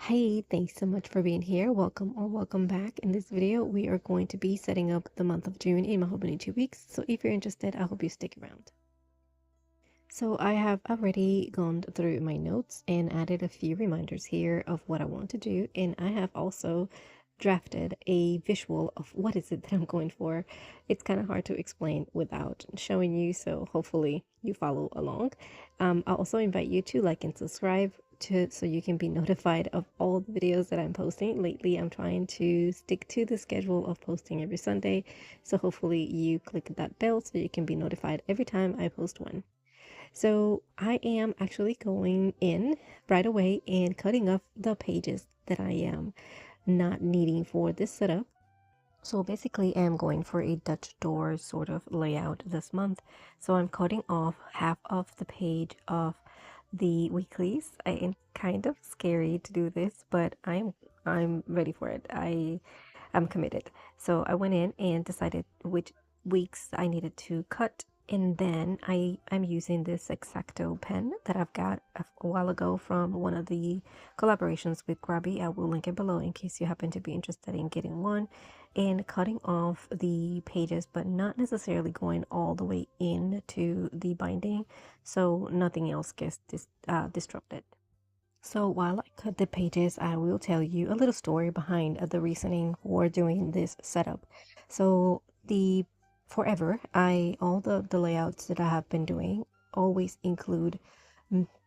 Hey, thanks so much for being here. Welcome or welcome back. In this video, we are going to be setting up the month of June in my Hobonichi weeks. So if you're interested, I hope you stick around. So I have already gone through my notes and added a few reminders here of what I want to do. And I have also drafted a visual of what is it that I'm going for. It's kind of hard to explain without showing you, so hopefully you follow along. I'll also invite you to like and subscribe so you can be notified of all the videos that I'm posting. Lately, I'm trying to stick to the schedule of posting every Sunday, so hopefully you click that bell so you can be notified every time I post one. So I am actually going in right away and cutting off the pages that I am not needing for this setup. So basically I'm going for a Dutch door sort of layout this month. So I'm cutting off half of the page of the weeklies. I am kind of scary to do this, but I'm ready for it. I'm committed. So I went in and decided which weeks I needed to cut, and then I'm using this X-Acto pen that I've got a while ago from one of the collaborations with Grabby. I will link it below in case you happen to be interested in getting one, and cutting off the pages, but not necessarily going all the way into the binding, so nothing else gets disrupted. So while I cut the pages, I will tell you a little story behind the reasoning for doing this setup. So the forever, all the layouts that I have been doing always include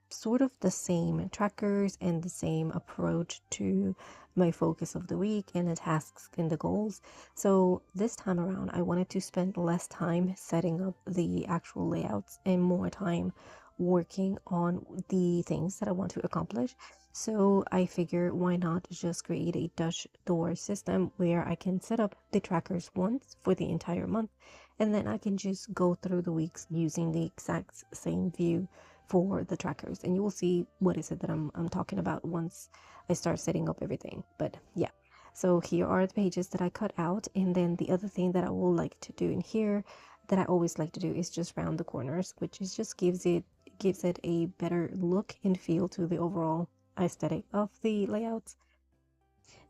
sort of the same trackers and the same approach to my focus of the week and the tasks and the goals. So this time around, I wanted to spend less time setting up the actual layouts and more time working on the things that I want to accomplish. So I figure why not just create a Dutch door system where I can set up the trackers once for the entire month, and then I can just go through the weeks using the exact same view for the trackers, and you will see what is it that I'm talking about once I start setting up everything. But yeah, so here are the pages that I cut out, and then the other thing that I will like to do in here that I always like to do is just round the corners, which is just gives it a better look and feel to the overall aesthetic of the layouts.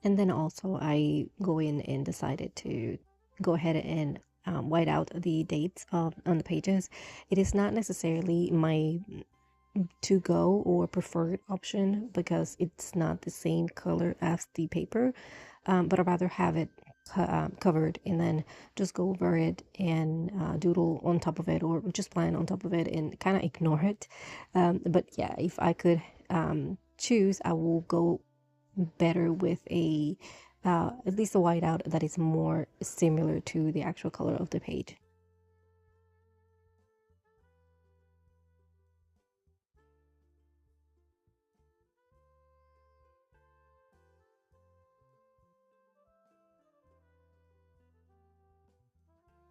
And then also I go in and decided to go ahead and white out the dates on the pages. It is not necessarily my to go or preferred option because it's not the same color as the paper, but I'd rather have it covered and then just go over it and doodle on top of it, or just plan on top of it and kind of ignore it. But yeah, if I could choose, I will go better with a at least a whiteout that is more similar to the actual color of the page.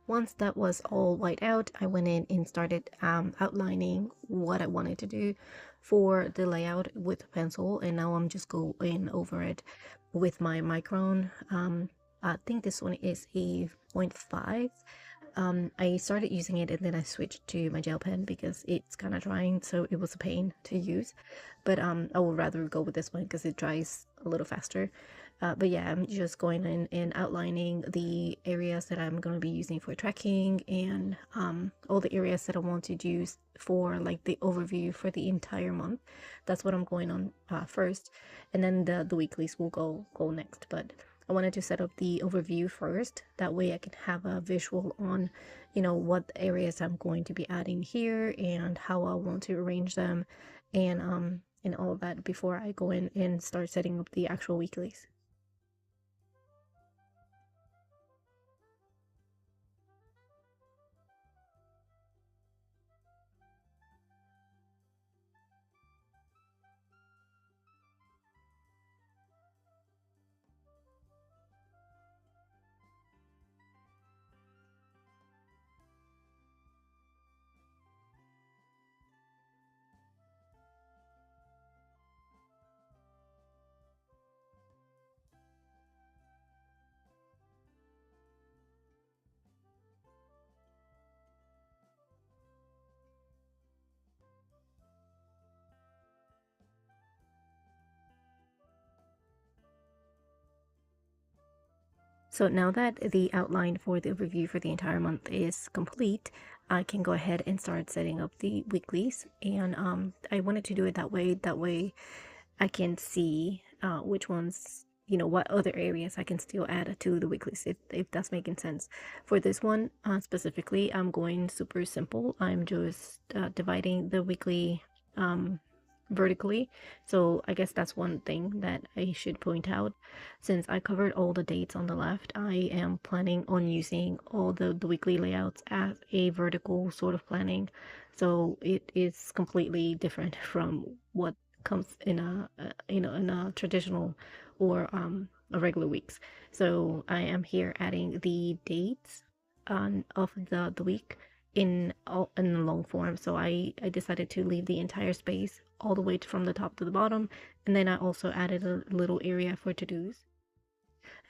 Once that was all white out, I went in and started outlining what I wanted to do for the layout with a pencil, and now I'm just going over it with my micron. I think this one is a 0.5. I started using it and then I switched to my gel pen because it's kind of drying, so it was a pain to use. But I would rather go with this one because it dries a little faster. But yeah, I'm just going in and outlining the areas that I'm going to be using for tracking, and all the areas that I want to use for like the overview for the entire month. That's what I'm going on first, and then the weeklies will go next. But I wanted to set up the overview first. That way I can have a visual on, what areas I'm going to be adding here and how I want to arrange them, and all of that before I go in and start setting up the actual weeklies. So now that the outline for the review for the entire month is complete, I can go ahead and start setting up the weeklies. And I wanted to do it that way. That way I can see which ones, what other areas I can still add to the weeklies, if that's making sense. For this one specifically, I'm going super simple. I'm just dividing the weekly vertically. So I guess that's one thing that I should point out. Since I covered all the dates on the left, I am planning on using all the weekly layouts as a vertical sort of planning. So it is completely different from what comes in a traditional or a regular weeks. So I am here adding the dates of the week in long form. So I decided to leave the entire space all the way from the top to the bottom, and then I also added a little area for to-dos.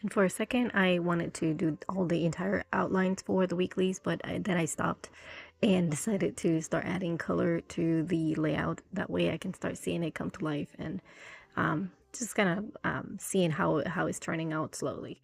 And for a second I wanted to do all the entire outlines for the weeklies, but then I stopped and decided to start adding color to the layout. That way I can start seeing it come to life and just kind of seeing how it's turning out slowly.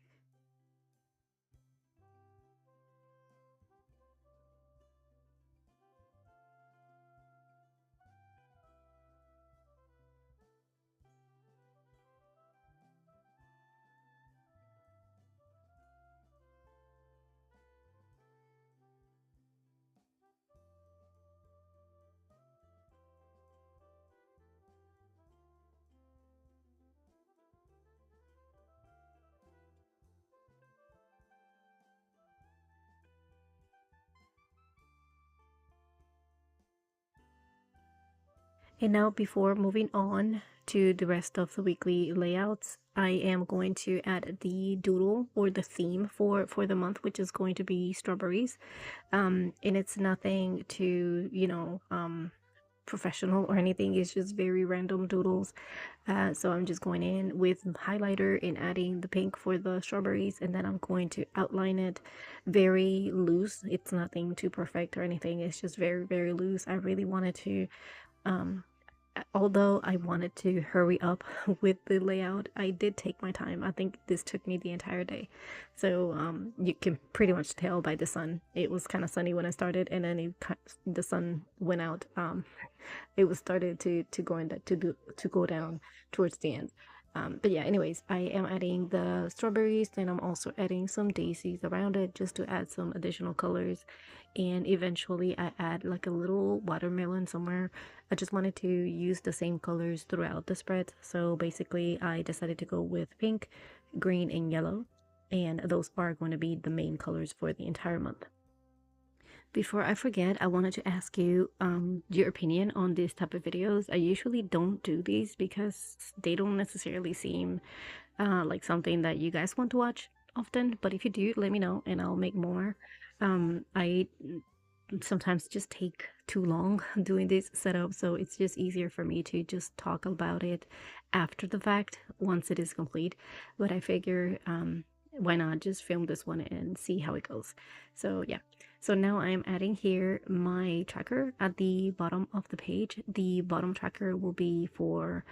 And now, before moving on to the rest of the weekly layouts, I am going to add the doodle or the theme for the month, which is going to be strawberries. And it's nothing to, professional or anything. It's just very random doodles. So I'm just going in with highlighter and adding the pink for the strawberries, and then I'm going to outline it very loose. It's nothing too perfect or anything. It's just very, very loose. I really wanted to um, although I wanted to hurry up with the layout, I did take my time. I think this took me the entire day. So you can pretty much tell by the sun. It was kind of sunny when I started, and then the sun went out. It was started to go in to go down towards the end. But yeah, anyways, I am adding the strawberries, then I'm also adding some daisies around it just to add some additional colors. And eventually I add like a little watermelon somewhere. I just wanted to use the same colors throughout the spread. So basically I decided to go with pink, green, and yellow. And those are going to be the main colors for the entire month. Before I forget, I wanted to ask you your opinion on this type of videos. I usually don't do these because they don't necessarily seem like something that you guys want to watch often. But if you do, let me know and I'll make more. I sometimes just take too long doing this setup, so it's just easier for me to just talk about it after the fact once it is complete. But I figure why not just film this one and see how it goes. So yeah, so now I'm adding here my tracker at the bottom of the page. The bottom tracker will be for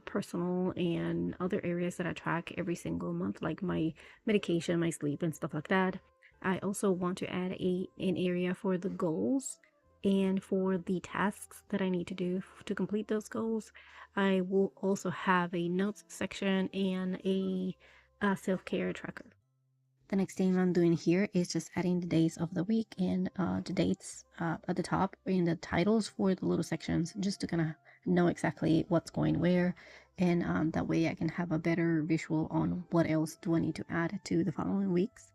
personal and other areas that I track every single month, like my medication, my sleep, and stuff like that. I also want to add an area for the goals and for the tasks that I need to do to complete those goals. I will also have a notes section and a self-care tracker. The next thing I'm doing here is just adding the days of the week and the dates at the top in the titles for the little sections, just to kind of know exactly what's going where, and that way I can have a better visual on what else do I need to add to the following weeks.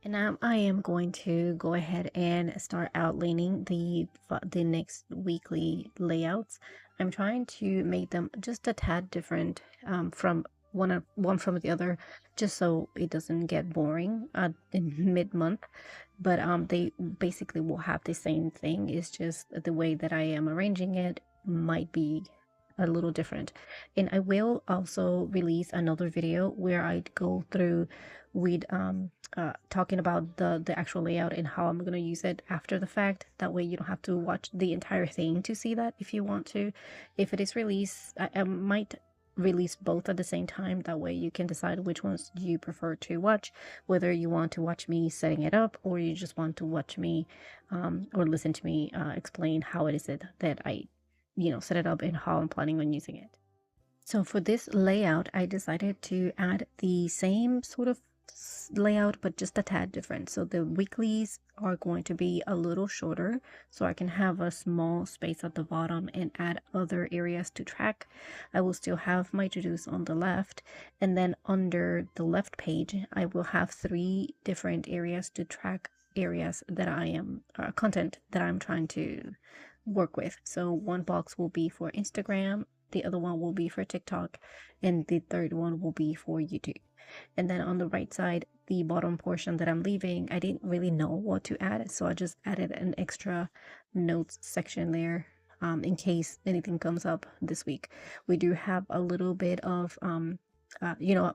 And now I am going to go ahead and start outlining the next weekly layouts. I'm trying to make them just a tad different from one from the other, just so it doesn't get boring in mid-month. But they basically will have the same thing. It's just the way that I am arranging it might be a little different. And I will also release another video where I go through with talking about the actual layout and how I'm going to use it after the fact. That way you don't have to watch the entire thing to see that if you want to. If it is released, I might release both at the same time. That way you can decide which ones you prefer to watch, whether you want to watch me setting it up or you just want to watch me or listen to me explain how it is that I set it up and how I'm planning on using it. So for this layout, I decided to add the same sort of layout, but just a tad different. So the weeklies are going to be a little shorter, so I can have a small space at the bottom and add other areas to track. I will still have my to-dos on the left, and then under the left page, I will have 3 different areas to track areas that I am content that I'm trying to work with. So one box will be for Instagram, the other one will be for TikTok, and the third one will be for YouTube. And then on the right side, the bottom portion that I'm leaving, I didn't really know what to add, so I just added an extra notes section there in case anything comes up this week. We do have a little bit of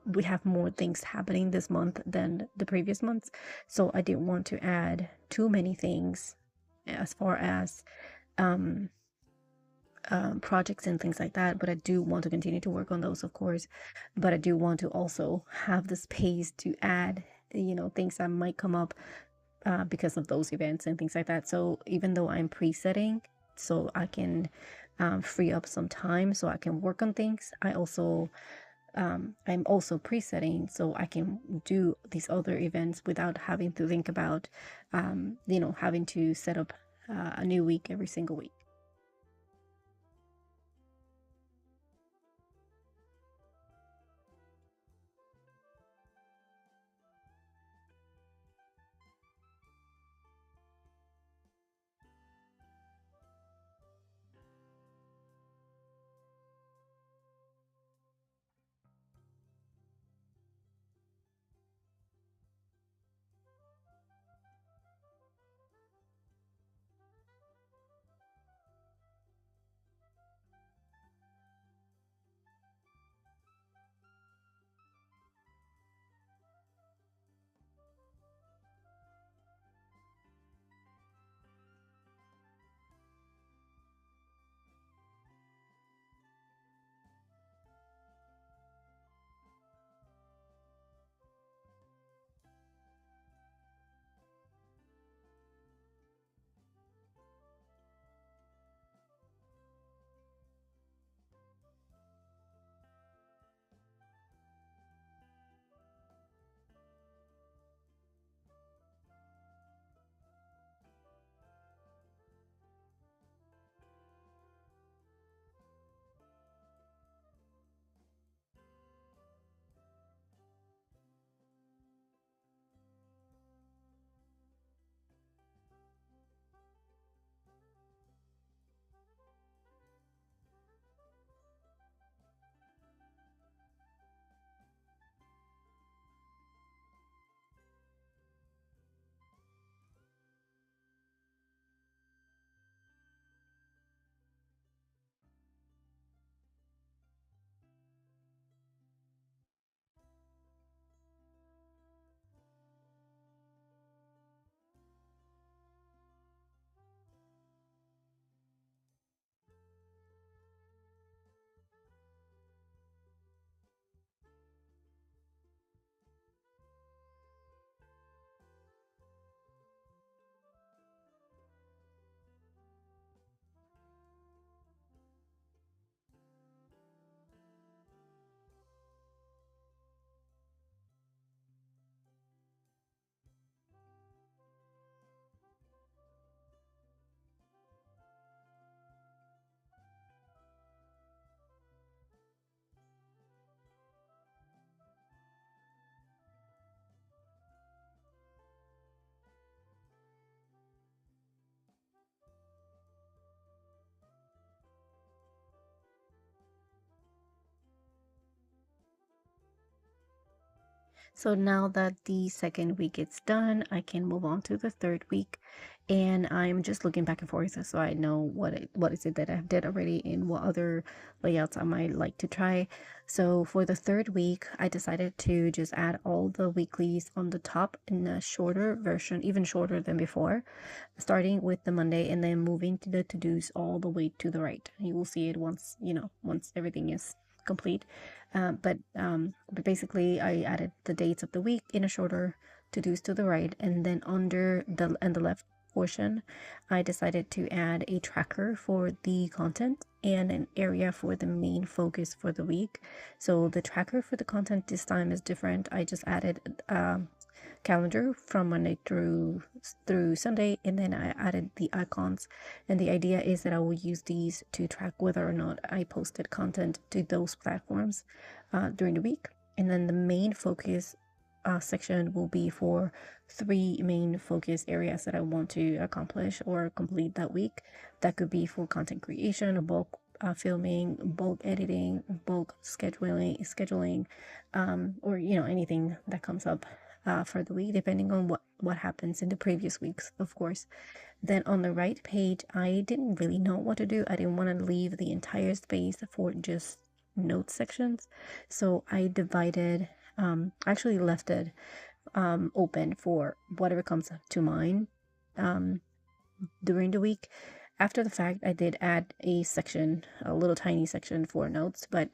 we have more things happening this month than the previous months, so I didn't want to add too many things as far as projects and things like that, but I do want to continue to work on those, of course. But I do want to also have the space to add things that might come up because of those events and things like that. So even though I'm presetting so I can free up some time so I can work on things, I'm also presetting so I can do these other events without having to think about having to set up a new week every single week. So now that the second week is done, I can move on to the third week, and I'm just looking back and forth so I know what is it that I've did already and what other layouts I might like to try. So for the third week, I decided to just add all the weeklies on the top in a shorter version, even shorter than before, starting with the Monday and then moving to the to-dos all the way to the right. You will see it once, once everything is complete. But basically I added the dates of the week in a shorter to-dos to the right, and then under the left portion I decided to add a tracker for the content and an area for the main focus for the week. So the tracker for the content this time is different. I just added calendar from Monday through Sunday, and then I added the icons, and the idea is that I will use these to track whether or not I posted content to those platforms during the week. And then the main focus section will be for 3 main focus areas that I want to accomplish or complete that week. That could be for content creation, bulk filming, bulk editing, bulk scheduling, or anything that comes up for the week, depending on what happens in the previous weeks, of course. Then on the right page, I didn't really know what to do. I didn't want to leave the entire space for just note sections, so I divided, actually left it open for whatever comes to mind during the week. After the fact, I did add a section, a little tiny section for notes, but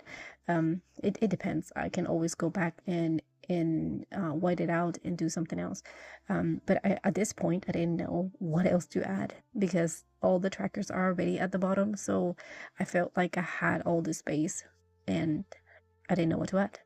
it depends. I can always go back and white it out and do something else. But at this point, I didn't know what else to add because all the trackers are already at the bottom. So I felt like I had all the space and I didn't know what to add.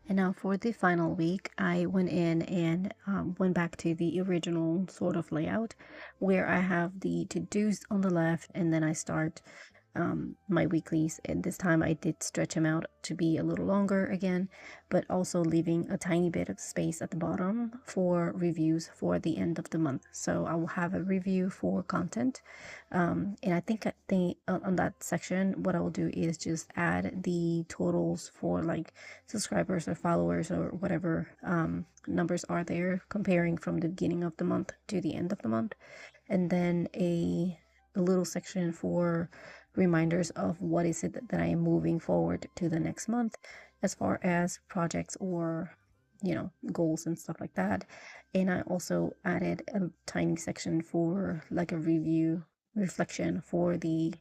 And now for the final week, I went in and went back to the original sort of layout where I have the to-dos on the left, and then I start my weeklies, and this time I did stretch them out to be a little longer again, but also leaving a tiny bit of space at the bottom for reviews for the end of the month. So I will have a review for content, and I think on that section what I will do is just add the totals for like subscribers or followers or whatever numbers are there, comparing from the beginning of the month to the end of the month, and then a little section for reminders of what is it that I am moving forward to the next month as far as projects or goals and stuff like that. And I also added a tiny section for like a review reflection for the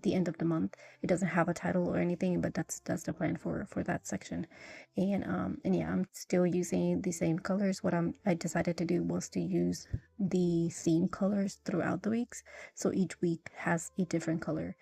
end of the month. It doesn't have a title or anything, but that's the plan for that section. And yeah, I'm still using the same colors. What I decided to do was to use the theme colors throughout the weeks, so each week has a different color.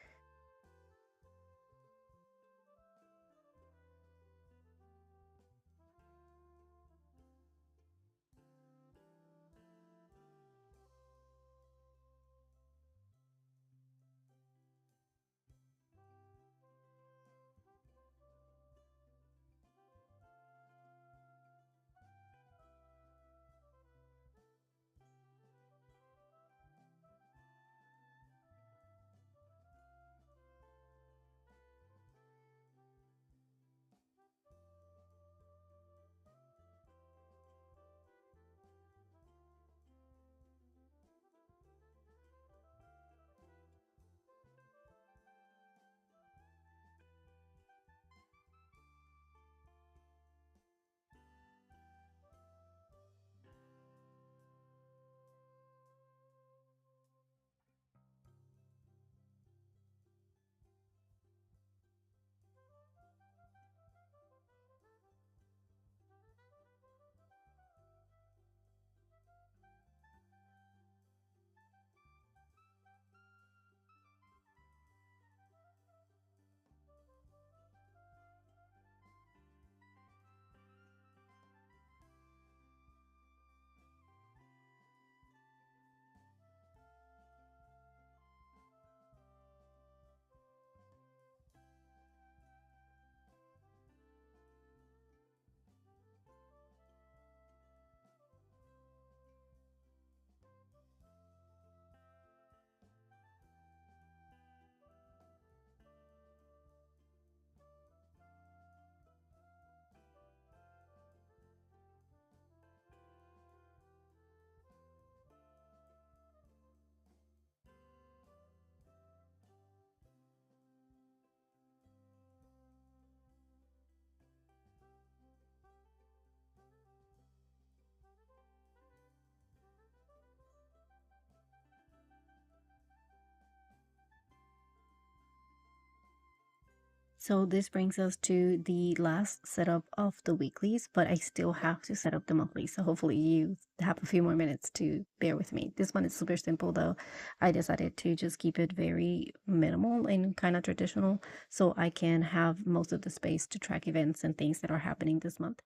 So this brings us to the last setup of the weeklies, but I still have to set up the monthlies. So hopefully you have a few more minutes to bear with me. This one is super simple though. I decided to just keep it very minimal and kind of traditional so I can have most of the space to track events and things that are happening this month.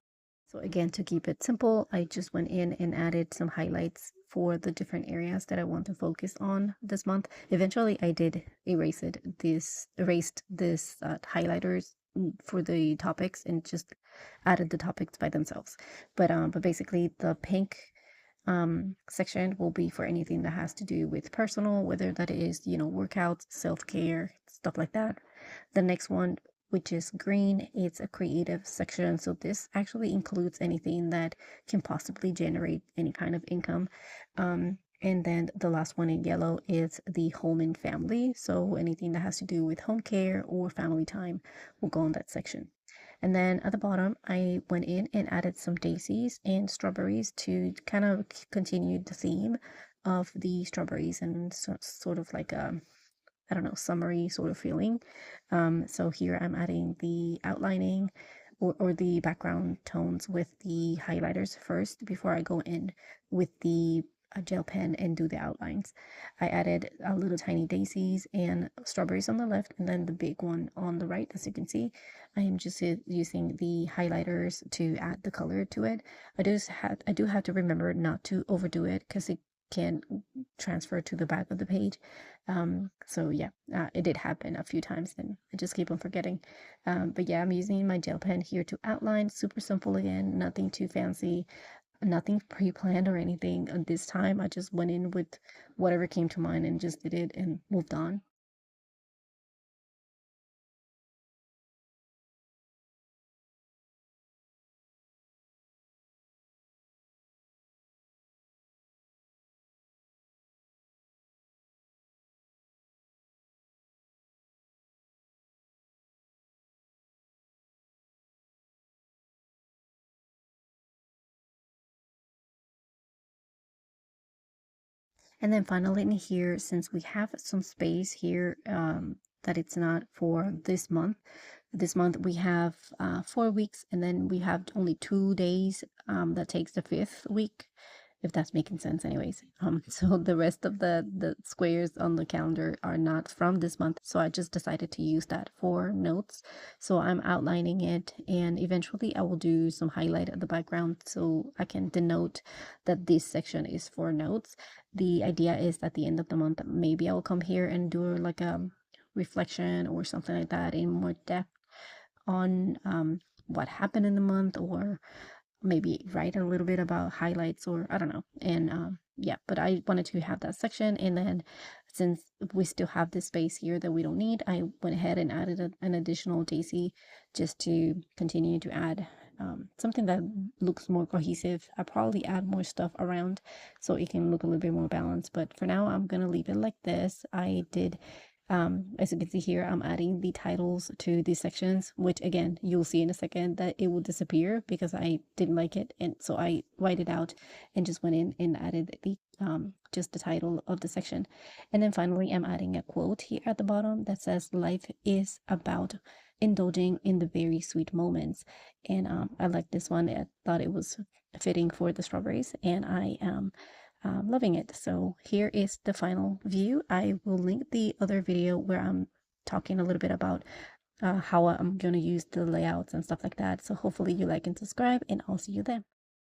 So again, to keep it simple, I just went in and added some highlights for the different areas that I want to focus on this month. Eventually, I did erased this highlighters for the topics and just added the topics by themselves. But basically, the pink section will be for anything that has to do with personal, whether that is, workouts, self-care, stuff like that. The next one, which is green, it's a creative section. So this actually includes anything that can possibly generate any kind of income. And then the last one in yellow is the home and family. So anything that has to do with home care or family time will go in that section. And then at the bottom, I went in and added some daisies and strawberries to kind of continue the theme of the strawberries and sort of like a, I don't know, summery sort of feeling. So here I'm adding the outlining or the background tones with the highlighters first before I go in with the gel pen and do the outlines. I added a little tiny daisies and strawberries on the left and then the big one on the right. As you can see, I am just using the highlighters to add the color to it. I do have to remember not to overdo it because it can transfer to the back of the page. So yeah, it did happen a few times and I just keep on forgetting. But yeah, I'm using my gel pen here to outline. Super simple again, nothing too fancy, nothing pre-planned or anything. This time I just went in with whatever came to mind and just did it and moved on. And then finally in here, since we have some space here, that it's not for this month we have 4 weeks and then we have only 2 days. That takes the fifth week, if that's making sense anyways. So the rest of the squares on the calendar are not from this month, so I just decided to use that for notes. So I'm outlining it and eventually I will do some highlight at the background so I can denote that this section is for notes. The idea is at the end of the month maybe I will come here and do like a reflection or something like that in more depth on what happened in the month, or maybe write a little bit about highlights, or I don't know. And yeah, but I wanted to have that section. And then since we still have this space here that we don't need, I went ahead and added an additional daisy just to continue to add something that looks more cohesive. I'll probably add more stuff around so it can look a little bit more balanced, but for now I'm gonna leave it like this. I did as you can see here, I'm adding the titles to these sections, which again, you'll see in a second that it will disappear because I didn't like it. And so I whited it out and just went in and added the just the title of the section. And then finally, I'm adding a quote here at the bottom that says, "Life is about indulging in the very sweet moments." And I like this one. I thought it was fitting for the strawberries, and I am loving it. So here is the final view. I will link the other video where I'm talking a little bit about how I'm going to use the layouts and stuff like that. So hopefully you like and subscribe, and I'll see you then.